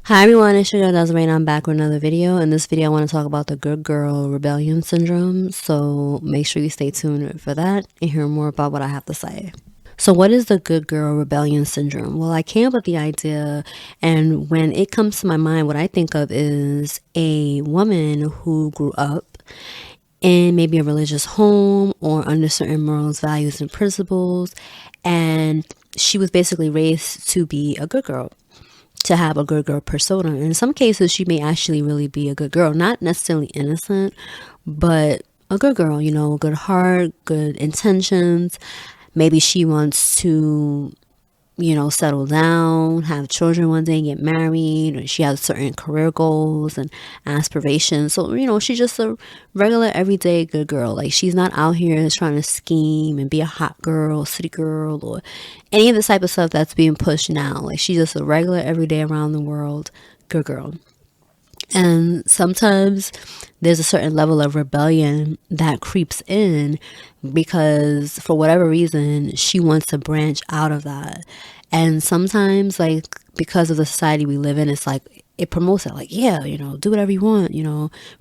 Hi everyone, it's your girl Desiree and I'm back with another video. In this video I want to talk about the good girl rebellion syndrome, so make sure you stay tuned for that and hear more about what I have to say. So what is the good girl rebellion syndrome? Well, I came up with the idea, and when it comes to my mind, what I think of is a woman who grew up in maybe a religious home or under certain morals, values, and principles, and she was basically raised to be a good girl, to have a good girl persona. In some cases, she may actually really be a good girl, not necessarily innocent, but a good girl, good heart, good intentions. Maybe she wants to, settle down, have children one day, get married, or she has certain career goals and aspirations. So, she's just a regular, everyday good girl. Like, she's not out here trying to scheme and be a hot girl, city girl, or any of the type of stuff that's being pushed now. Like, she's just a regular, everyday, around the world good girl. And sometimes there's a certain level of rebellion that creeps in because for whatever reason, she wants to branch out of that. And sometimes, like, because of the society we live in, it's like it promotes it, like, yeah, do whatever you want,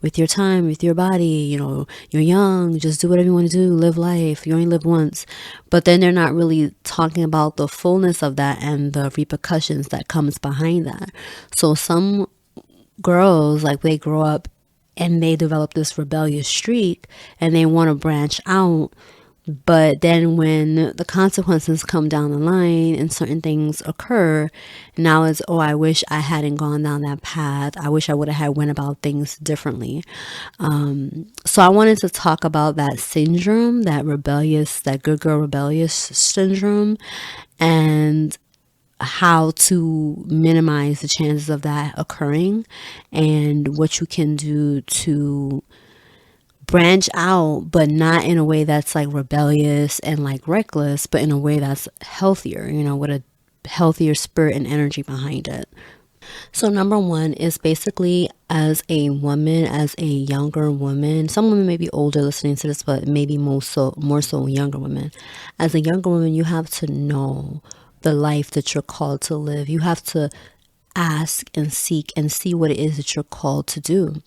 with your time, with your body, you're young, just do whatever you want to do, live life, you only live once. But then they're not really talking about the fullness of that and the repercussions that comes behind that. So some girls, like, they grow up and they develop this rebellious streak and they want to branch out, but then when the consequences come down the line and certain things occur, now it's, oh, I wish I hadn't gone down that path, I wish I would have had went about things differently. So I wanted to talk about that syndrome, that good girl rebellious syndrome, and how to minimize the chances of that occurring and what you can do to branch out, but not in a way that's like rebellious and like reckless, but in a way that's healthier, with a healthier spirit and energy behind it. So number one is basically, as a woman, as a younger woman, some women may be older listening to this, but maybe more so younger women. As a younger woman, you have to know the life that you're called to live. You have to ask and seek and see what it is that you're called to do.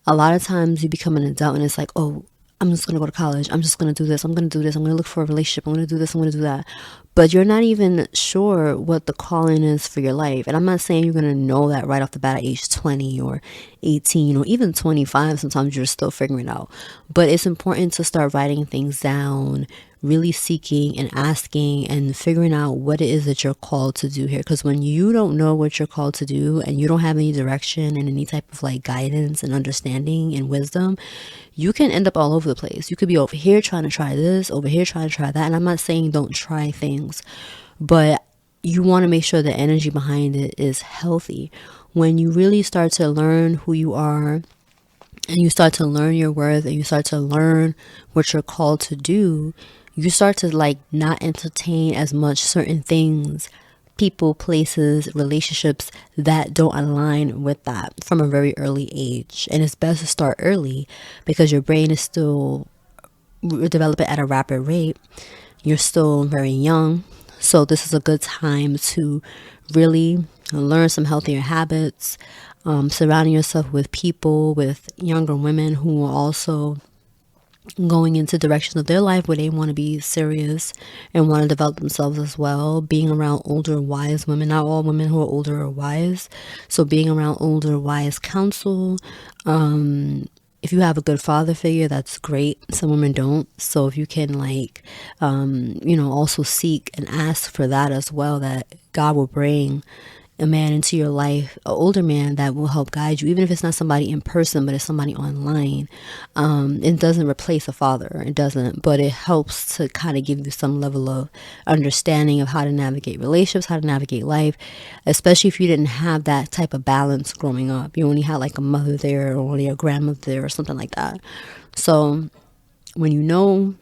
A lot of times you become an adult and it's like, oh, I'm just going to go to college. I'm just going to do this. I'm going to do this. I'm going to look for a relationship. I'm going to do this. I'm going to do that. But you're not even sure what the calling is for your life. And I'm not saying you're going to know that right off the bat at age 20 or 18 or even 25. Sometimes you're still figuring it out. But it's important to start writing things down, really seeking and asking and figuring out what it is that you're called to do here. Because when you don't know what you're called to do and you don't have any direction and any type of like guidance and understanding and wisdom, you can end up all over the place. You could be over here trying to try this, over here trying to try that. And I'm not saying don't try things, but you want to make sure the energy behind it is healthy. When you really start to learn who you are and you start to learn your worth and you start to learn what you're called to do, you start to like not entertain as much certain things, people, places, relationships that don't align with that from a very early age. And it's best to start early because your brain is still developing at a rapid rate. You're still very young. So this is a good time to really learn some healthier habits, surrounding yourself with people, with younger women who are also going into direction of their life where they want to be serious and want to develop themselves as well. Being around older wise women, not all women who are older are wise, so being around older wise counsel. If you have a good father figure, that's great. Some women don't, so if you can like also seek and ask for that as well, that God will bring a man into your life, an older man that will help guide you, even if it's not somebody in person, but it's somebody online. It doesn't replace a father, it doesn't, but it helps to kind of give you some level of understanding of how to navigate relationships, how to navigate life, especially if you didn't have that type of balance growing up. You only had like a mother there or only a grandmother there or something like that. So when you know,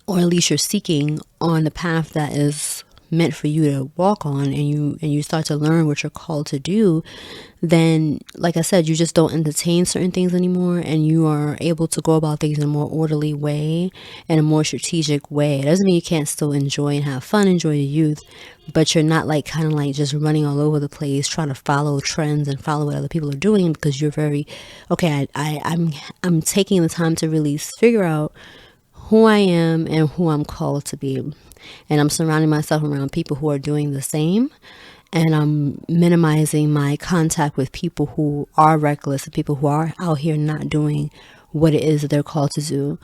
or at least you're seeking on the path that is meant for you to walk on, and you start to learn what you're called to do, then like I said, you just don't entertain certain things anymore, and you are able to go about things in a more orderly way and a more strategic way. It doesn't mean you can't still enjoy and have fun, enjoy your youth, but you're not like kind of like just running all over the place trying to follow trends and follow what other people are doing, because you're very okay. I'm taking the time to really figure out who I am and who I'm called to be. And I'm surrounding myself around people who are doing the same. And I'm minimizing my contact with people who are reckless and people who are out here not doing what it is that they're called to do.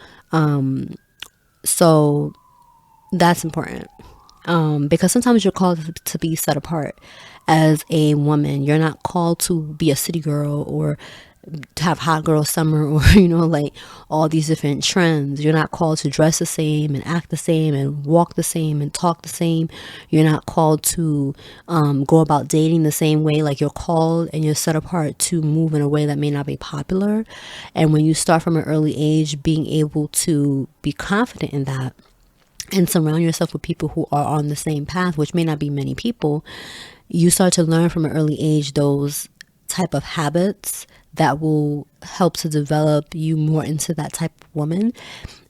So that's important. Because sometimes you're called to be set apart as a woman. You're not called to be a city girl or to have hot girl summer, or like all these different trends. You're not called to dress the same and act the same and walk the same and talk the same. You're not called to go about dating the same way. Like, you're called and you're set apart to move in a way that may not be popular. And when you start from an early age being able to be confident in that and surround yourself with people who are on the same path, which may not be many people, you start to learn from an early age those type of habits that will help to develop you more into that type of woman.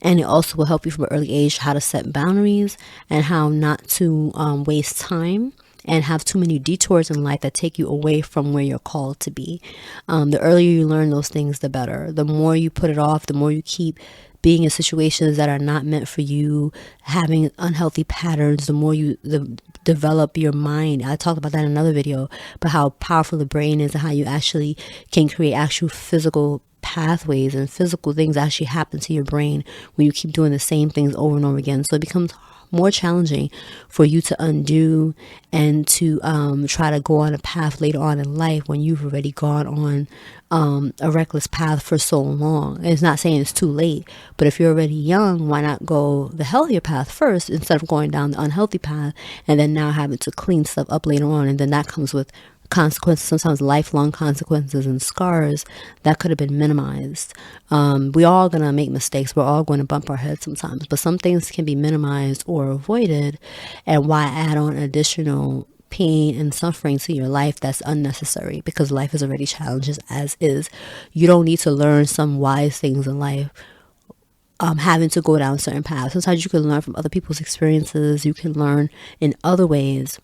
And it also will help you from an early age how to set boundaries and how not to waste time and have too many detours in life that take you away from where you're called to be. The earlier you learn those things, the better. The more you put it off, the more you keep being in situations that are not meant for you, having unhealthy patterns, the more you develop your mind. I talked about that in another video, but how powerful the brain is and how you actually can create actual physical pathways and physical things actually happen to your brain when you keep doing the same things over and over again. So it becomes more challenging for you to undo and to try to go on a path later on in life when you've already gone on a reckless path for so long. It's not saying it's too late, but if you're already young, why not go the healthier path first instead of going down the unhealthy path and then now having to clean stuff up later on, and then that comes with consequences, sometimes lifelong consequences and scars that could have been minimized. We all gonna make mistakes. We're all going to bump our heads sometimes, but some things can be minimized or avoided. And why add on additional pain and suffering to your life that's unnecessary, because life is already challenges as is. You don't need to learn some wise things in life having to go down certain paths. Sometimes you can learn from other people's experiences. You can learn in other ways,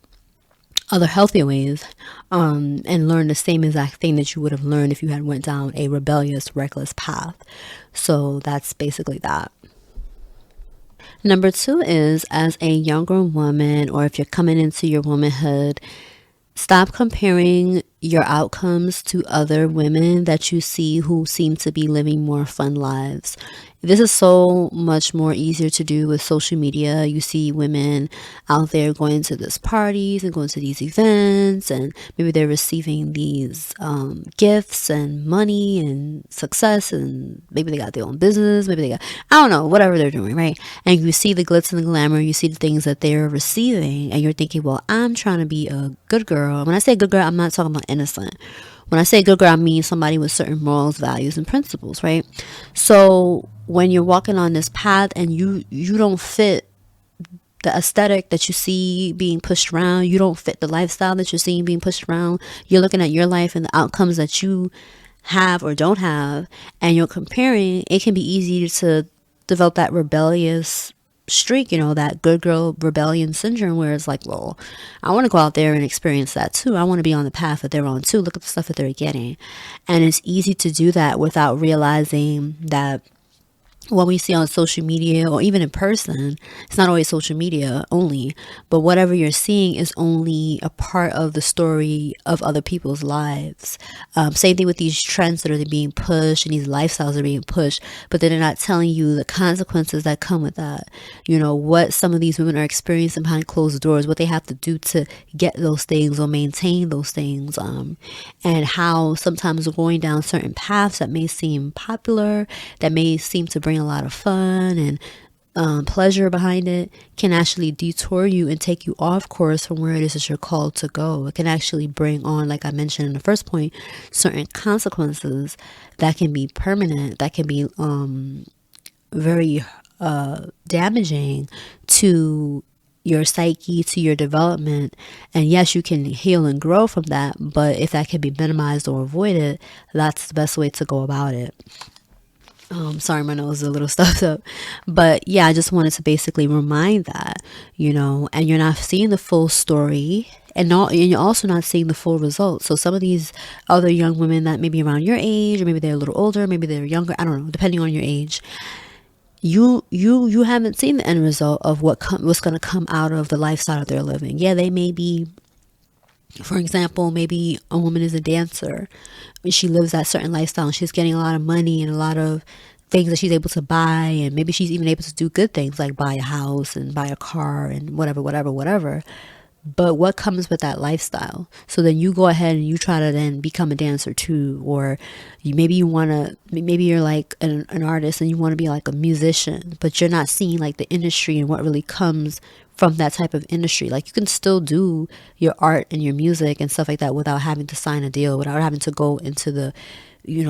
other healthier ways, and learn the same exact thing that you would have learned if you had went down a rebellious, reckless path. So that's basically that. Number 2 is, as a younger woman, or if you're coming into your womanhood, stop comparing your outcomes to other women that you see who seem to be living more fun lives. This is so much more easier to do with social media. You see women out there going to these parties and going to these events, and maybe they're receiving these gifts and money and success, and maybe they got their own business, maybe they got, I don't know, whatever they're doing, right? And you see the glitz and the glamour, you see the things that they're receiving, and you're thinking, well, I'm trying to be a good girl. When I say good girl, I'm not talking about innocent. When I say good girl, I mean somebody with certain morals, values, and principles, right? So when you're walking on this path and you don't fit the aesthetic that you see being pushed around, you don't fit the lifestyle that you're seeing being pushed around, you're looking at your life and the outcomes that you have or don't have, and you're comparing, it can be easy to develop that rebellious streak, that good girl rebellion syndrome, where it's like, well, I want to go out there and experience that too. I want to be on the path that they're on too. Look at the stuff that they're getting. And it's easy to do that without realizing that what we see on social media or even in person, it's not always social media only, but whatever you're seeing is only a part of the story of other people's lives. Same thing with these trends that are being pushed and these lifestyles that are being pushed, but they're not telling you the consequences that come with that. What some of these women are experiencing behind closed doors, what they have to do to get those things or maintain those things, and how sometimes going down certain paths that may seem popular, that may seem to bring a lot of fun and pleasure behind it, can actually detour you and take you off course from where it is that you're called to go. It can actually bring on, like I mentioned in the first point, certain consequences that can be permanent, that can be very damaging to your psyche, to your development. And yes, you can heal and grow from that, but if that can be minimized or avoided, that's the best way to go about it. Sorry, my nose is a little stuffed up. But yeah, I just wanted to basically remind that, and you're not seeing the full story, and you're also not seeing the full results. So some of these other young women that may be around your age, or maybe they're a little older, maybe they're younger, I don't know, depending on your age, you haven't seen the end result of what's going to come out of the lifestyle that they're living. Yeah, they may be, for example, maybe a woman is a dancer. She lives that certain lifestyle and she's getting a lot of money and a lot of things that she's able to buy, and maybe she's even able to do good things like buy a house and buy a car and whatever, whatever, whatever. But what comes with that lifestyle? So then you go ahead and you try to then become a dancer too, or maybe you're like an artist and you want to be like a musician, but you're not seeing like the industry and what really comes from that type of industry. Like, you can still do your art and your music and stuff like that without having to sign a deal, without having to go into the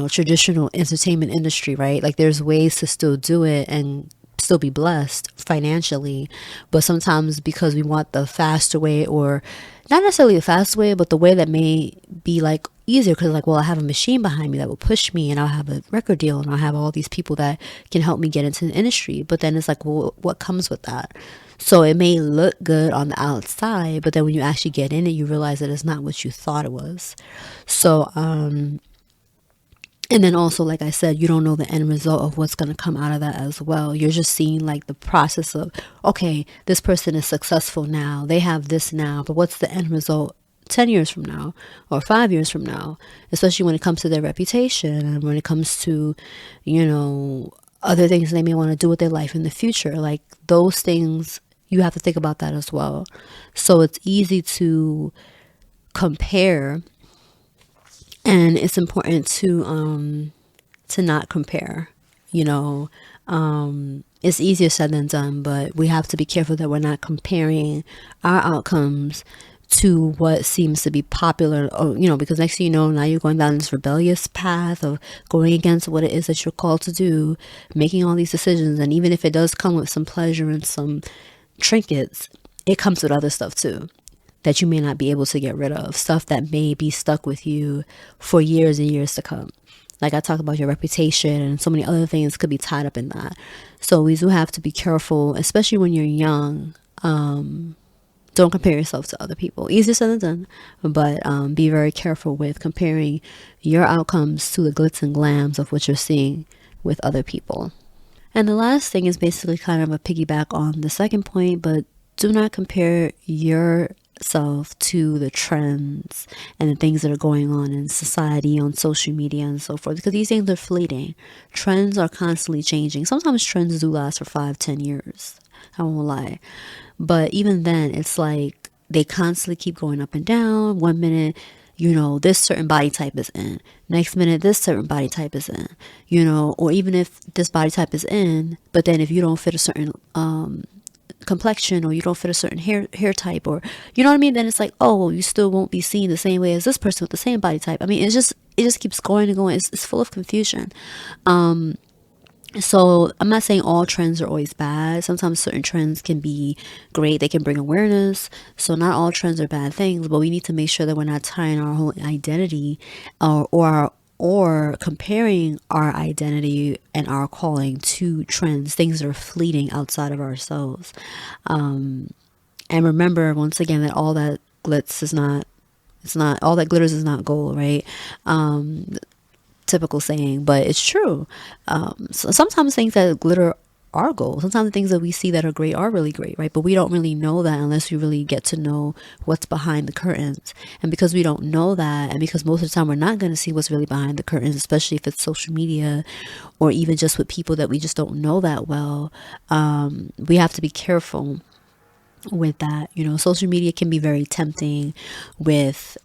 traditional entertainment industry, right? Like, there's ways to still do it and still be blessed financially. But sometimes, because we want the faster way, or not necessarily the fast way, but the way that may be like easier, because like, well, I have a machine behind me that will push me, and I'll have a record deal, and I'll have all these people that can help me get into the industry. But then it's like, well, what comes with that? So it may look good on the outside, but then when you actually get in it, you realize that it's not what you thought it was. So and then also, like I said, you don't know the end result of what's going to come out of that as well. You're just seeing like the process of, okay, this person is successful now, they have this now, but what's the end result 10 years from now or 5 years from now? Especially when it comes to their reputation, and when it comes to, other things they may want to do with their life in the future. Like, those things, you have to think about that as well. So it's easy to compare, and it's important to not compare. It's easier said than done, but we have to be careful that we're not comparing our outcomes to what seems to be popular, or because next thing you know, now you're going down this rebellious path of going against what it is that you're called to do, making all these decisions. And even if it does come with some pleasure and some trinkets, it comes with other stuff too that you may not be able to get rid of, stuff that may be stuck with you for years and years to come. Like I talked about, your reputation and so many other things could be tied up in that. So we do have to be careful, especially when you're young. Don't compare yourself to other people. Easier said than done, but be very careful with comparing your outcomes to the glitz and glams of what you're seeing with other people. And the last thing is basically kind of a piggyback on the second point, but do not compare yourself to the trends and the things that are going on in society, on social media and so forth, because these things are fleeting. Trends are constantly changing. Sometimes trends do last for 5-10 years, I won't lie, but even then, it's like they constantly keep going up and down. One minute, this certain body type is in, next minute this certain body type is in, or even if this body type is in, but then if you don't fit a certain complexion, or you don't fit a certain hair type, or you know what I mean, then it's like, oh, you still won't be seen the same way as this person with the same body type. I mean, it just keeps going and going. It's full of confusion. So I'm not saying all trends are always bad. Sometimes certain trends can be great. They can bring awareness. So not all trends are bad things, but we need to make sure that we're not tying our whole identity or comparing our identity and our calling to trends, things that are fleeting outside of ourselves. And remember, once again, that all that glitz is not, it's not, all that glitters is not gold, right? Typical saying, but it's true. So sometimes things that glitter are gold. Sometimes the things that we see that are great are really great, right? But we don't really know that unless we really get to know what's behind the curtains. And because we don't know that, and because most of the time we're not going to see what's really behind the curtains, especially if it's social media or even just with people that we just don't know that well, we have to be careful with that. Social media can be very tempting with,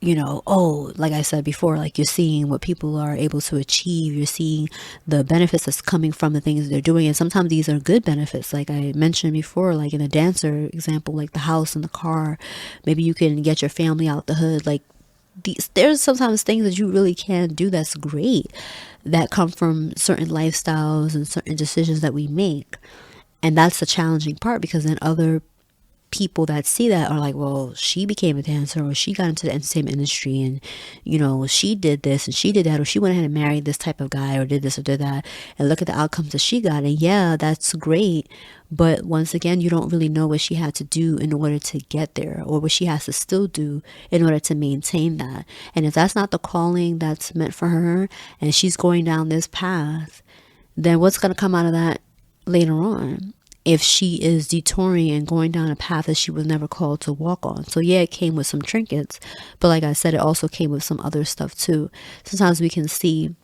like I said before, like, you're seeing what people are able to achieve. You're seeing the benefits that's coming from the things they're doing. And sometimes these are good benefits. Like I mentioned before, like in a dancer example, like the house and the car, maybe you can get your family out the hood. Like, there's sometimes things that you really can do that's great, that come from certain lifestyles and certain decisions that we make. And that's the challenging part, because then other people that see that are like, well, she became a dancer, or she got into the entertainment industry, and she did this and she did that, or she went ahead and married this type of guy, or did this or did that, and look at the outcomes that she got. And yeah, that's great, but once again, you don't really know what she had to do in order to get there, or what she has to still do in order to maintain that. And if that's not the calling that's meant for her, and she's going down this path, then what's going to come out of that later on, if she is detouring and going down a path that she was never called to walk on? So yeah, it came with some trinkets, but like I said, it also came with some other stuff too. Sometimes we can see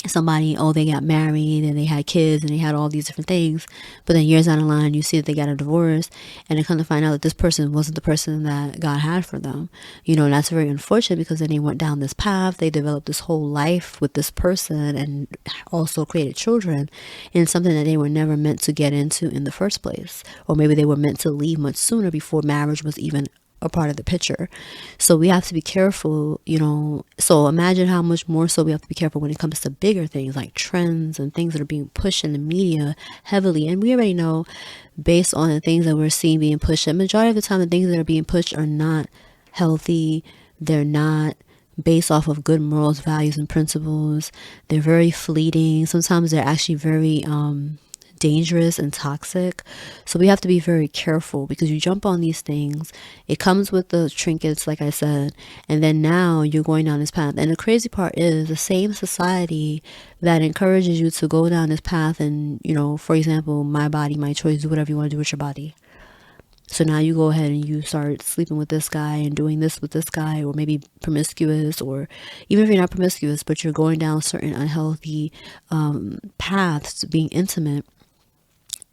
somebody, oh, they got married and they had kids and they had all these different things, but then years down the line you see that they got a divorce, and they come to find out that this person wasn't the person that God had for them. And that's very unfortunate, because then they went down this path, they developed this whole life with this person, and also created children in something that they were never meant to get into in the first place, or maybe they were meant to leave much sooner, before marriage was even a part of the picture. So we have to be careful, so imagine how much more so we have to be careful when it comes to bigger things like trends and things that are being pushed in the media heavily. And we already know, based on the things that we're seeing being pushed, the majority of the time the things that are being pushed are not healthy. They're not based off of good morals, values, and principles. They're very fleeting. Sometimes they're actually very dangerous and toxic. So we have to be very careful, because you jump on these things, it comes with the trinkets, like I said, and then now you're going down this path. And the crazy part is, the same society that encourages you to go down this path, and for example, my body, my choice, do whatever you want to do with your body. So now you go ahead and you start sleeping with this guy and doing this with this guy, or maybe promiscuous, or even if you're not promiscuous, but you're going down certain unhealthy paths, being intimate.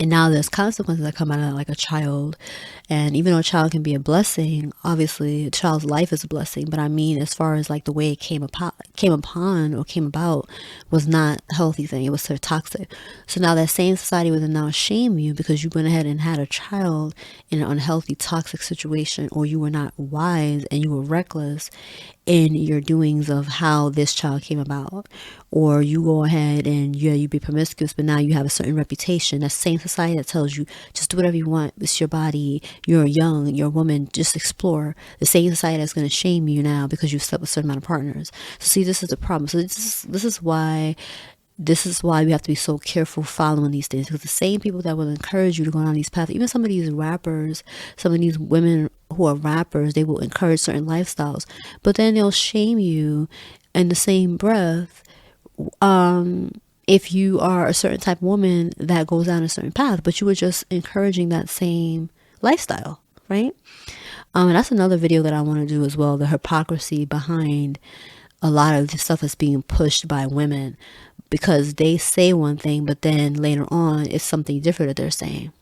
And now there's consequences that come out of that, like a child. And even though a child can be a blessing, obviously a child's life is a blessing. But I mean, as far as like the way it came about was not a healthy thing. It was so toxic. So now that same society would now shame you because you went ahead and had a child in an unhealthy, toxic situation, or you were not wise and you were reckless in your doings of how this child came about. Or you go ahead and you be promiscuous, but now you have a certain reputation. That same society that tells you just do whatever you want, it's your body, you're young, you're a woman, just explore. The same society that's going to shame you now because you've slept with a certain amount of partners. So see, this is the problem. So this is why we have to be so careful following these things, because the same people that will encourage you to go down these paths, even some of these rappers, some of these women who are rappers, they will encourage certain lifestyles, but then they'll shame you in the same breath if you are a certain type of woman that goes down a certain path, but you were just encouraging that same lifestyle, right? And that's another video that I want to do as well, the hypocrisy behind a lot of the stuff that's being pushed by women, because they say one thing, but then later on it's something different that they're saying,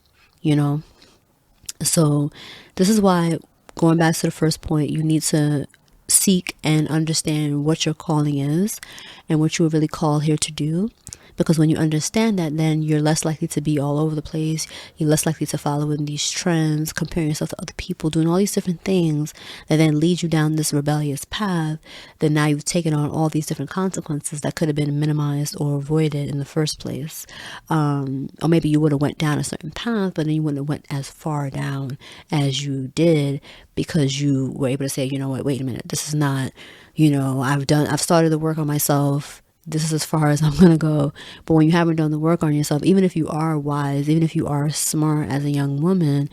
So this is why, going back to the first point, you need to seek and understand what your calling is and what you were really called here to do. Because when you understand that, then you're less likely to be all over the place. You're less likely to follow in these trends, comparing yourself to other people, doing all these different things that then lead you down this rebellious path. Then now you've taken on all these different consequences that could have been minimized or avoided in the first place. Or maybe you would have went down a certain path, but then you wouldn't have went as far down as you did, because you were able to say, you know what, wait a minute, this is not, I've started the work on myself. This is as far as I'm going to go. But when you haven't done the work on yourself, even if you are wise, even if you are smart as a young woman,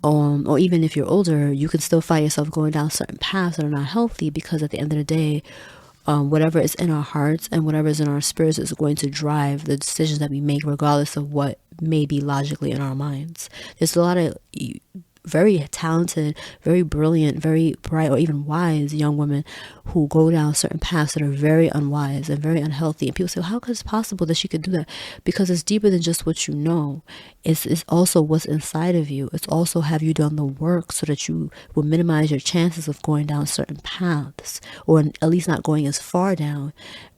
or even if you're older, you can still find yourself going down certain paths that are not healthy, because at the end of the day, whatever is in our hearts and whatever is in our spirits is going to drive the decisions that we make, regardless of what may be logically in our minds. There's a lot of very talented, very brilliant, very bright, or even wise young women who go down certain paths that are very unwise and very unhealthy. And people say, well, how is it possible that she could do that? Because it's deeper than just what you know. It's also what's inside of you. It's also, have you done the work so that you will minimize your chances of going down certain paths, or at least not going as far down,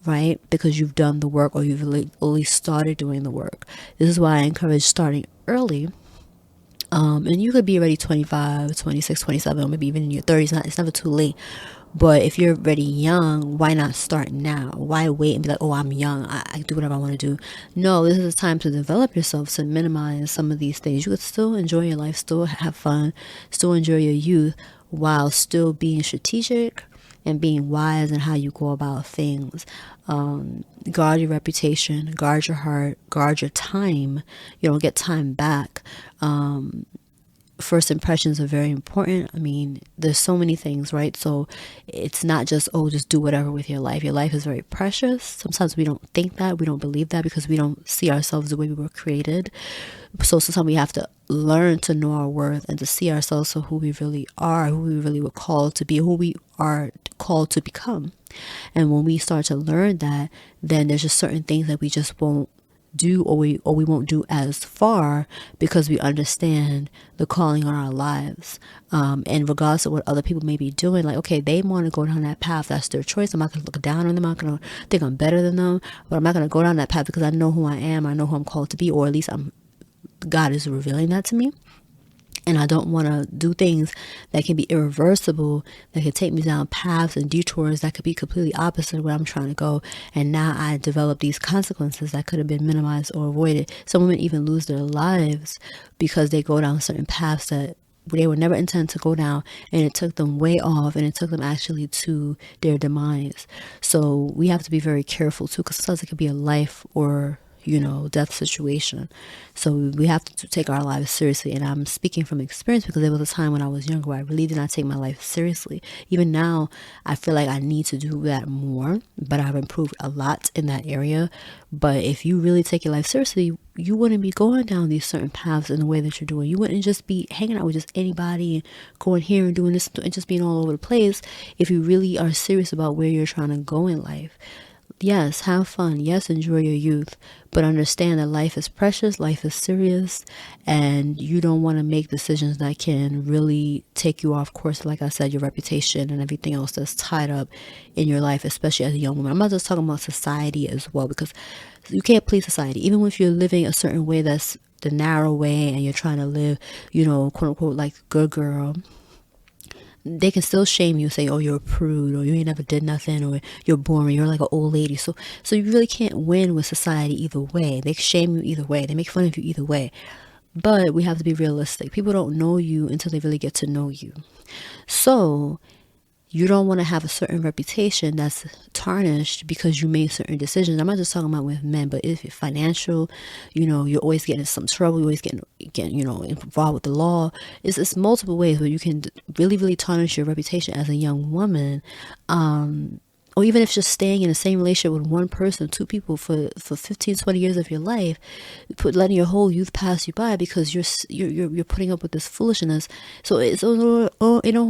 right? Because you've done the work, or you've at least started doing the work. This is why I encourage starting early. And you could be already 25, 26, 27, or maybe even in your 30s. It's never too late. But if you're already young, why not start now? Why wait and be like, oh, I'm young, I do whatever I want to do? No, this is a time to develop yourself, to minimize some of these things. You could still enjoy your life, still have fun, still enjoy your youth, while still being strategic and being wise in how you go about things. Guard your reputation, guard your heart, guard your time. You don't get time back. First impressions are very important. I mean, there's so many things, right? So it's not just, oh, just do whatever with your life. Your life is very precious. Sometimes we don't think that, we don't believe that, because we don't see ourselves the way we were created. So sometimes we have to learn to know our worth and to see ourselves for who we really are, who we really were called to be, who we are called to become. And when we start to learn that, then there's just certain things that we just won't do, or we won't do as far, because we understand the calling on our lives. And regardless of what other people may be doing, like, okay, they want to go down that path, that's their choice. I'm not going to look down on them, I'm not going to think I'm better than them, but I'm not going to go down that path, because I know who I am, I know who I'm called to be, or at least God is revealing that to me. And I don't want to do things that can be irreversible, that can take me down paths and detours that could be completely opposite of where I'm trying to go. And now I develop these consequences that could have been minimized or avoided. Some women even lose their lives because they go down certain paths that they were never intended to go down, and it took them way off, and it took them actually to their demise. So we have to be very careful too, because sometimes it could be a life or death situation. So we have to take our lives seriously. And I'm speaking from experience, because there was a time when I was younger where I really did not take my life seriously. Even now, I feel like I need to do that more, but I've improved a lot in that area. But if you really take your life seriously, you wouldn't be going down these certain paths in the way that you're doing. You wouldn't just be hanging out with just anybody and going here and doing this and just being all over the place, if you really are serious about where you're trying to go in life. Yes, have fun. Yes, enjoy your youth, but understand that life is precious, life is serious, and you don't want to make decisions that can really take you off course. Like I said, your reputation and everything else that's tied up in your life, especially as a young woman. I'm not just talking about society as well, because you can't please society. Even if you're living a certain way that's the narrow way, and you're trying to live, quote unquote, like good girl, they can still shame you, say, oh, you're a prude, or you ain't never did nothing, or you're boring, you're like an old lady. So you really can't win with society either way. They shame you either way, they make fun of you either way. But we have to be realistic. People don't know you until they really get to know you. So you don't want to have a certain reputation that's tarnished because you made certain decisions. I'm not just talking about with men, but if you're financial, you're always getting in some trouble, you're always getting involved with the law. It's multiple ways where you can really, really tarnish your reputation as a young woman. Or even if just staying in the same relationship with one person, two people for 15, 20 years of your life, letting your whole youth pass you by because you're putting up with this foolishness. So it don't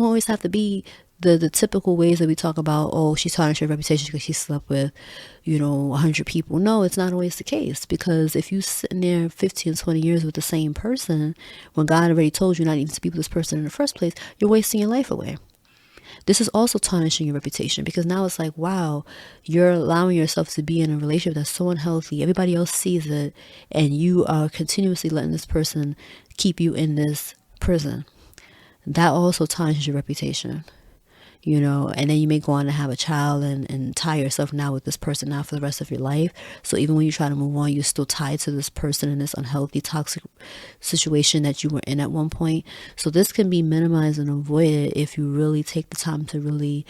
always have to be the typical ways that we talk about, oh, she's tarnished her reputation because she slept with 100 people. No, it's not always the case, because if you sitting there 15, 20 years with the same person, when God already told you not even to be with this person in the first place, you're wasting your life away. This is also tarnishing your reputation, because now it's like, wow, you're allowing yourself to be in a relationship that's so unhealthy. Everybody else sees it, and you are continuously letting this person keep you in this prison. That also tarnishes your reputation. And then you may go on to have a child and tie yourself now with this person now for the rest of your life. So even when you try to move on, you're still tied to this person in this unhealthy, toxic situation that you were in at one point. So this can be minimized and avoided if you really take the time to really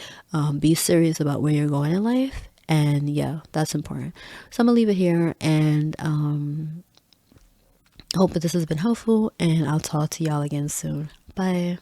be serious about where you're going in life. And yeah, that's important. So I'm gonna leave it here, and hope that this has been helpful, and I'll talk to y'all again soon. Bye.